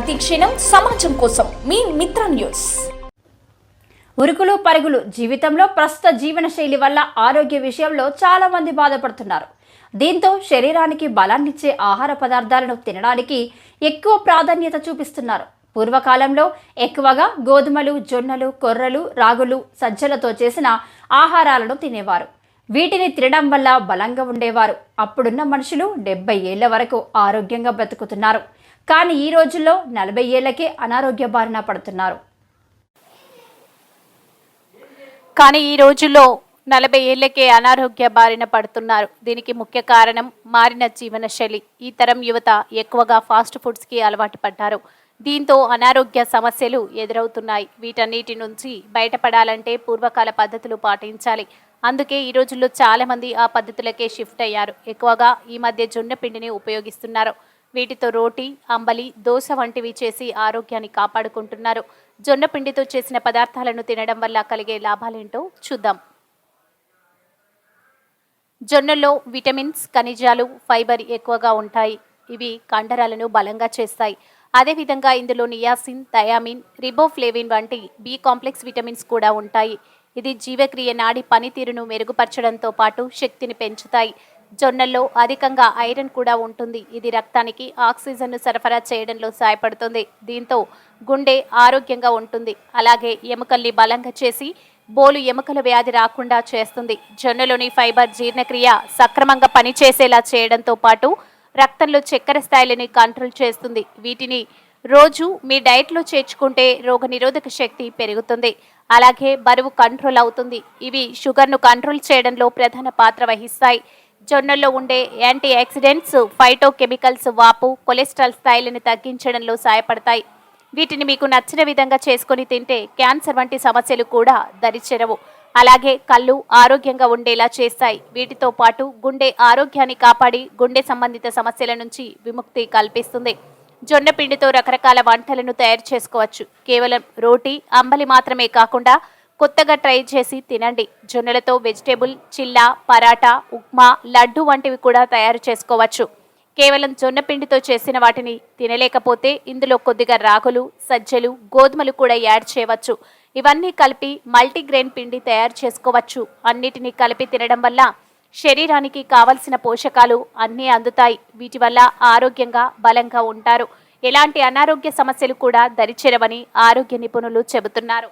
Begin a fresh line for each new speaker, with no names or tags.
ప్రతి క్షణం సమాజం కోసం మీ మిత్ర న్యూస్.
ఉరుకులు పరుగులు జీవితంలో ప్రస్తుత జీవన శైలి వల్ల ఆరోగ్య విషయంలో చాలా మంది బాధపడుతున్నారు. దీంతో శరీరానికి బలాన్నిచ్చే ఆహార పదార్థాలను తినడానికి ఎక్కువ ప్రాధాన్యత చూపిస్తున్నారు. పూర్వకాలంలో ఎక్కువగా గోధుమలు, జొన్నలు, కొర్రలు, రాగులు, సజ్జలతో చేసిన ఆహారాలను తినేవారు. వీటిని తినడం వల్ల బలంగా ఉండేవారు. అప్పుడున్న మనుషులు 70 ఏళ్ల వరకు ఆరోగ్యంగా బ్రతుకుతున్నారు. కానీ ఈ రోజుల్లో 40 ఏళ్లకే అనారోగ్య బారిన పడుతున్నారు.
కానీ ఈ రోజుల్లో 40 ఏళ్లకే అనారోగ్య బారిన పడుతున్నారు. దీనికి ముఖ్య కారణం మారిన జీవన శైలి. ఈ తరం యువత ఎక్కువగా ఫాస్ట్ ఫుడ్స్కి అలవాటు పడ్డారు. దీంతో అనారోగ్య సమస్యలు ఎదురవుతున్నాయి. వీటన్నిటి నుంచి బయటపడాలంటే పూర్వకాల పద్ధతులు పాటించాలి. అందుకే ఈ రోజుల్లో చాలా మంది ఆ పద్ధతులకే షిఫ్ట్ అయ్యారు. ఎక్కువగా ఈ మధ్య జొన్న పిండిని ఉపయోగిస్తున్నారు. వీటితో రోటీ, అంబలి, దోశ వంటివి చేసి ఆరోగ్యాన్ని కాపాడుకుంటున్నారు. జొన్న పిండితో చేసిన పదార్థాలను తినడం వల్ల కలిగే లాభాలేంటో చూద్దాం. జొన్నల్లో విటమిన్స్, ఖనిజాలు, ఫైబర్ ఎక్కువగా ఉంటాయి. ఇవి కండరాలను బలంగా చేస్తాయి. అదేవిధంగా ఇందులో నియాసిన్, థయామిన్, రిబోఫ్లేవిన్ వంటి బి కాంప్లెక్స్ విటమిన్స్ కూడా ఉంటాయి. ఇది జీవక్రియ నాడి పనితీరును మెరుగుపరచడంతో పాటు శక్తిని పెంచుతాయి. జొన్నల్లో అధికంగా ఐరన్ కూడా ఉంటుంది. ఇది రక్తానికి ఆక్సిజన్ను సరఫరా చేయడంలో సహాయపడుతుంది. దీంతో గుండె ఆరోగ్యంగా ఉంటుంది. అలాగే ఎముకల్ని బలంగా చేసి బోలు ఎముకల వ్యాధి రాకుండా చేస్తుంది. జొన్నలోని ఫైబర్ జీర్ణక్రియ సక్రమంగా పనిచేసేలా చేయడంతో పాటు రక్తంలో చక్కెర స్థాయిలని కంట్రోల్ చేస్తుంది. వీటిని రోజు మీ డైట్లో చేర్చుకుంటే రోగనిరోధక శక్తి పెరుగుతుంది. అలాగే బరువు కంట్రోల్ అవుతుంది. ఇవి షుగర్ను కంట్రోల్ చేయడంలో ప్రధాన పాత్ర వహిస్తాయి. జొన్నల్లో ఉండే యాంటీ ఆక్సిడెంట్స్, ఫైటో కెమికల్స్ వాపు, కొలెస్ట్రాల్ స్థాయిలను తగ్గించడంలో సహాయపడతాయి. వీటిని మీకు నచ్చిన విధంగా చేసుకొని తింటే క్యాన్సర్ వంటి సమస్యలు కూడా దరిచేరవు. అలాగే కళ్ళు ఆరోగ్యంగా ఉండేలా చేస్తాయి. వీటితో పాటు గుండె ఆరోగ్యాన్ని కాపాడి గుండె సంబంధిత సమస్యల నుంచి విముక్తి కల్పిస్తుంది. జొన్న పిండితో రకరకాల వంటలను తయారు చేసుకోవచ్చు. కేవలం రోటీ, అంబలి మాత్రమే కాకుండా కొత్తగా ట్రై చేసి తినండి. జొన్నలతో వెజిటేబుల్, చిల్లా, పరాటా, ఉప్మా, లడ్డు వంటివి కూడా తయారు చేసుకోవచ్చు. కేవలం జొన్న పిండితో చేసిన వాటిని తినలేకపోతే ఇందులో కొద్దిగా రాగులు, సజ్జలు, గోధుమలు కూడా యాడ్ చేయవచ్చు. ఇవన్నీ కలిపి మల్టీగ్రెయిన్ పిండి తయారు చేసుకోవచ్చు. అన్నిటినీ కలిపి తినడం వల్ల శరీరానికి కావలసిన పోషకాలు అన్నీ అందుతాయి. వీటి వల్ల ఆరోగ్యంగా బలంగా ఉంటారు. ఎలాంటి అనారోగ్య సమస్యలు కూడా దరిచేరవని ఆరోగ్య నిపుణులు చెబుతున్నారు.